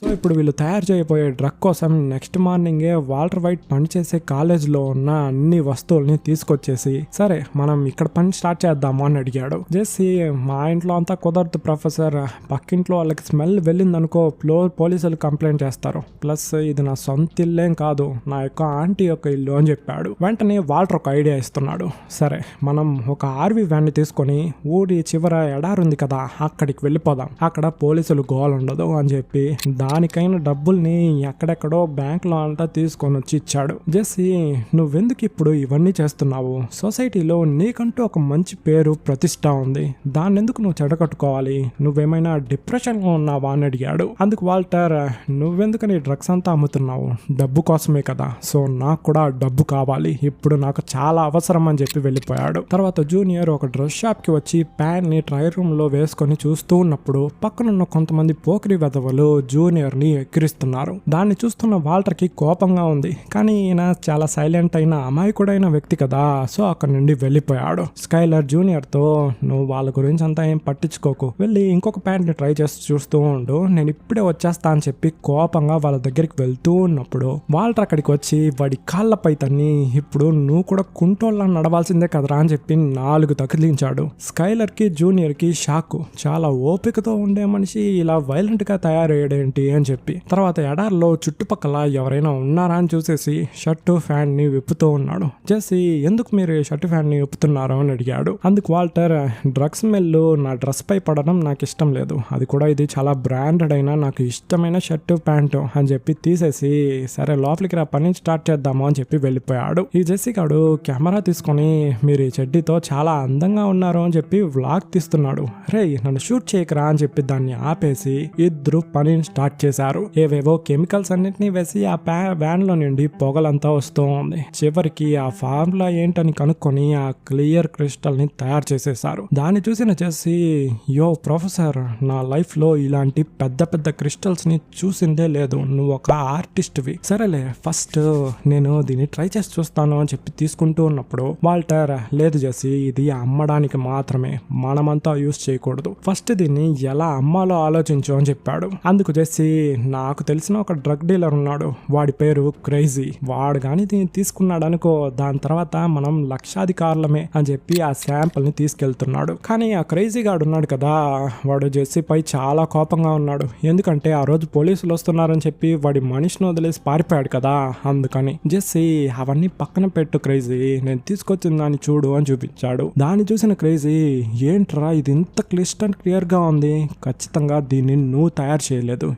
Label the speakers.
Speaker 1: So ఇప్పుడు వీళ్ళు తయారు చేయబోయే డ్రగ్ కోసం నెక్స్ట్ మార్నింగే వాల్టర్ వైట్ పనిచేసే కాలేజ్లో ఉన్న అన్ని వస్తువుల్ని తీసుకొచ్చేసి సరే మనం ఇక్కడ పని స్టార్ట్ చేద్దాము అని అడిగాడు. జెస్సీ మా ఇంట్లో అంతా కుదరదు ప్రొఫెసర్, పక్కింట్లో వాళ్ళకి స్మెల్ వెళ్ళిందనుకో పోలీసులు కంప్లైంట్ చేస్తారు, ప్లస్ ఇది నా సొంత ఇల్లేం కాదు, నా యొక్క ఆంటీ యొక్క ఇల్లు అని చెప్పాడు. వెంటనే వాల్టర్ ఒక ఐడియా ఇస్తున్నాడు. సరే మనం ఒక ఆర్వీ వ్యాన్ని తీసుకొని ఊరి చివర ఎడారుంది కదా అక్కడికి వెళ్ళిపోదాం, అక్కడ పోలీసులు గోల్ ఉండదు అని చెప్పి దానికైన డబ్బుల్ని ఎక్కడెక్కడో బ్యాంకులో అంతా తీసుకొని వచ్చి ఇచ్చాడు. జెస్సీ నువ్వెందుకు ఇప్పుడు ఇవన్నీ చేస్తున్నావు? సొసైటీలో నీకంటూ ఒక మంచి పేరు ప్రతిష్ట ఉంది, దాన్ని ఎందుకు నువ్వు చెడగొట్టుకోవాలి? నువ్వేమైనా డిప్రెషన్లో ఉన్నావా అని అడిగాడు. అందుకు వాల్టర్ నువ్వెందుకని డ్రగ్స్ అంతా అమ్ముతున్నావు? డబ్బు కోసమే కదా, సో నాకు కూడా డబ్బు కావాలి, ఇప్పుడు నాకు చాలా అవసరం అని చెప్పి వెళ్ళిపోయాడు. తర్వాత జూనియర్ ఒక డ్రెస్ షాప్ కి వచ్చి ప్యాంట్ ని ట్రయల్ రూమ్ లో వేసుకొని చూస్తూ ఉన్నప్పుడు పక్కనున్న కొంతమంది పోకిరి వెధవలు జూనియర్ ని ఎక్కిరిస్తున్నారు. దాన్ని చూస్తున్న వాల్టర్ కి కోపంగా ఉంది, కానీ ఈయన చాలా సైలెంట్ అయిన అమాయకుడైన వ్యక్తి కదా, సో అక్కడ నుండి వెళ్ళిపోయాడు. స్కైలర్ జూనియర్ తో నువ్వు వాళ్ళ గురించి అంతా ఏం పట్టించుకోకు, వెళ్ళి ఇంకొక ప్యాంట్ ని ట్రై చేసి చూస్తూ ఉండు, నేను ఇప్పుడే వచ్చేస్తా అని చెప్పి కోపంగా వాళ్ళ దగ్గరికి వెళ్తూ ఉన్నప్పుడు వాల్టర్ అక్కడికి వచ్చి వాడి కాళ్ళపై తన్ని ఇప్పుడు నువ్వు కూడా కుంటోళ్ళ నడవాల్సిందే కదరా అని చెప్పి 4 తగిలించాడు. స్కైలర్ కి జూనియర్ కి షాక్, చాలా ఓపికతో ఉండే మనిషి ఇలా వైలెంట్ గా తయారయ్యాడేంటి అని చెప్పి. తర్వాత ఎడార్లో చుట్టుపక్కల ఎవరైనా ఉన్నారా అని చూసేసి షర్టు ఫ్యాన్ ని విప్పుతూ ఉన్నాడు. జెస్సీ ఎందుకు మీరు షర్టు ఫ్యాన్ ని విప్పుతున్నారు అని అడిగాడు. అందుకు వాల్టర్ డ్రగ్స్ స్మెల్ నా డ్రెస్ పై పడడం నాకు ఇష్టం లేదు, అది కూడా ఇది చాలా బ్రాండెడ్ అయినా నాకు ఇష్టమైన షర్టు ప్యాంటు అని చెప్పి తీసేసి సరే లోపలికి రా పని స్టార్ట్ చేద్దాము అని చెప్పి వెళ్ళిపోయాడు. ఈ జెస్సీ గాడు కెమెరా తీసుకొని మీరు ఈ చెడ్డీతో చాలా అందంగా ఉన్నారు అని చెప్పి వ్లాగ్ తీస్తున్నాడు. రే నన్ను షూట్ చేయకరా అని చెప్పి దాన్ని ఆపేసి ఇద్దరు పనిని స్టార్ట్ చేశారు. ఏవేవో కెమికల్స్ అన్నిటినీ వేసి ఆ వ్యాన్ లో నుండి పొగలంతా వస్తూ ఉంది. చివరికి ఆ ఫార్ములా ఏంటని కనుక్కొని ఆ క్లియర్ క్రిస్టల్ ని తయారు చేసేసారు. దాన్ని చూసిన చేసి యో ప్రొఫెసర్, నా లైఫ్ లో ఇలాంటి పెద్ద పెద్ద క్రిస్టల్స్ ని చూసిందే లేదు, నువ్వు ఒక ఆర్టిస్ట్ వి, సరేలే ఫస్ట్ నేను దీన్ని ట్రై చేసి చూస్తాను అని చెప్పి తీసుకుంటూ ఉన్నప్పుడు వాల్టర్ లేదు జెస్సీ, ఇది అమ్మడానికి మాత్రమే, మనమంతా యూస్ చేయకూడదు, ఫస్ట్ దీన్ని ఎలా అమ్మాలో ఆలోచించు అని చెప్పాడు. అందుకు జెస్సీ నాకు తెలిసిన ఒక డ్రగ్ డీలర్ ఉన్నాడు, వాడి పేరు క్రేజీ, వాడు కానీ దీన్ని తీసుకున్నాడు అనుకో దాని తర్వాత మనం లక్షాధికారులమే అని చెప్పి ఆ శాంపుల్ ని తీసుకెళ్తున్నాడు. కానీ ఆ క్రేజీ గాడు ఉన్నాడు కదా, వాడు జెస్సీ పై చాలా కోపంగా ఉన్నాడు, ఎందుకంటే ఆ రోజు పోలీసులు వస్తున్నారని చెప్పి వాడి మనిషిని వదిలేసి పారిపోయాడు కదా, అందుకని. జెస్సీ అవన్నీ పక్కన పెట్టు క్రేజీ, నేను తీసుకొచ్చిన దాన్ని చూడు అని చూపించాడు. దాన్ని చూసిన క్రేజీ ఏంట్రా ఇది ఇంత క్లిస్టర్ క్లియర్ గా ఉంది, ఖచ్చితంగా దీన్ని నువ్వు తయారు చేయలేదు,